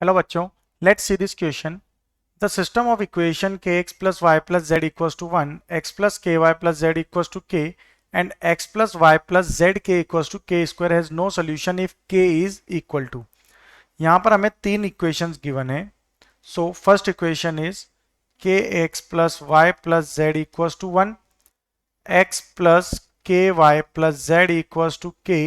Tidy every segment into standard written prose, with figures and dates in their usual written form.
Hello बच्चों, let's see this question. The system of equation K X plus Y plus Z equals to 1, X plus K Y plus Z equals to K and X plus Y plus Z K equals to K square has no solution if K is equal to. यहाँ पर हमें तीन equations given है। So first equation is K X plus Y plus Z equals to 1, X plus K Y plus Z equals to K,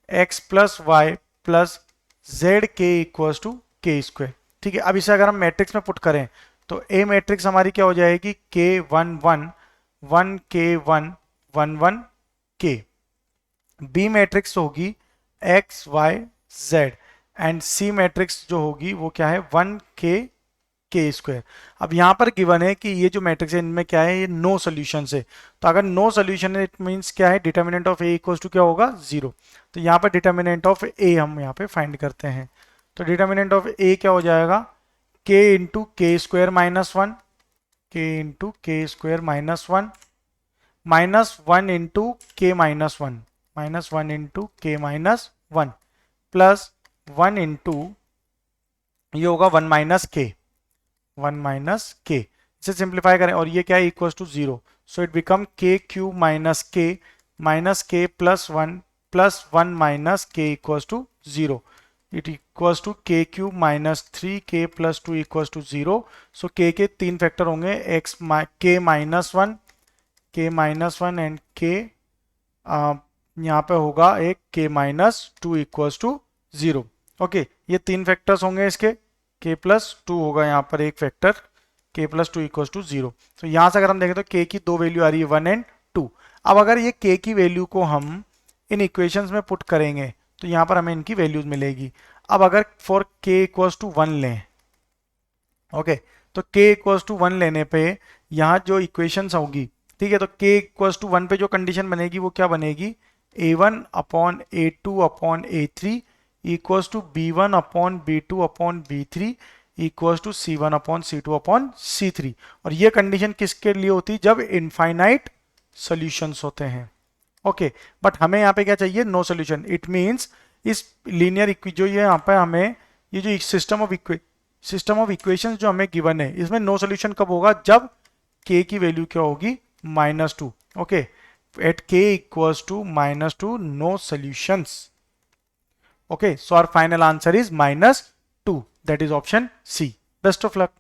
X plus Y plus Z K equals to K square. ठीक है, अब इसे अगर हम matrix में put करें तो ए matrix हमारी क्या हो जाएगी, k one one one k one one one k. B matrix होगी x y z and C matrix जो होगी वो क्या है, वन के स्क्वायर। अब यहाँ पर गिवन है कि ये जो मैट्रिक्स है इनमें क्या है, ये नो सोल्यूशन है। तो अगर नो सोल्यूशन है इट मींस क्या है, determinant of A equals to क्या होगा, जीरो। तो यहाँ पर डिटर्मिनेंट ऑफ ए हम यहाँ पे फाइंड करते हैं। तो डिटर्मिनेंट ऑफ ए क्या हो जाएगा, k into k square minus one, k into k square minus one into k minus one, minus one into k minus one plus one into ये होगा one minus k, one minus k. इसे simplify करें और ये क्या है, equal to zero. So it become k cube minus k plus one minus k equals to zero. It equals to k cube minus three k plus two equals to zero. सो के तीन factor होंगे, x के minus one and के यहाँ पे होगा एक k minus two equals to zero. Okay, ये तीन फैक्टर्स होंगे इसके, के प्लस टू होगा यहाँ पर एक factor, k plus two equals to zero. तो यहाँ से अगर हम देखें तो के की दो वैल्यू आ रही है, वन एंड टू। अब अगर ये के की वैल्यू को हम इन इक्वेशंस में पुट करेंगे तो यहाँ पर हमें इनकी वैल्यूज मिलेगी। अब अगर फॉर के इक्वल्स टू वन लें, ओके, तो के इक्वल्स टू वन लेने पे यहाँ जो इक्वेशंस होगी, ठीक है, तो के इक्वल्स टू वन पे जो कंडीशन बनेगी वो क्या बनेगी, a one upon a two upon a three equals to b one upon b two upon b three equals to c one upon c two upon c three. और ये condition किसके लिए होती है, जब इनफाइनाइट सॉल्यूशंस होते हैं। Okay, but हमें यहाँ पे क्या चाहिए, नो सॉल्यूशन। इट मींस इस लीनियर जो ये यहाँ पे हमें ये जो सिस्टम ऑफ इक्वेशंस जो हमें गिवन है इसमें नो सॉल्यूशन कब होगा, जब k की वैल्यू क्या होगी, minus two. Okay, at k equals to minus two, no solutions. Okay, so our final answer is minus 2. That is option C. Best of luck.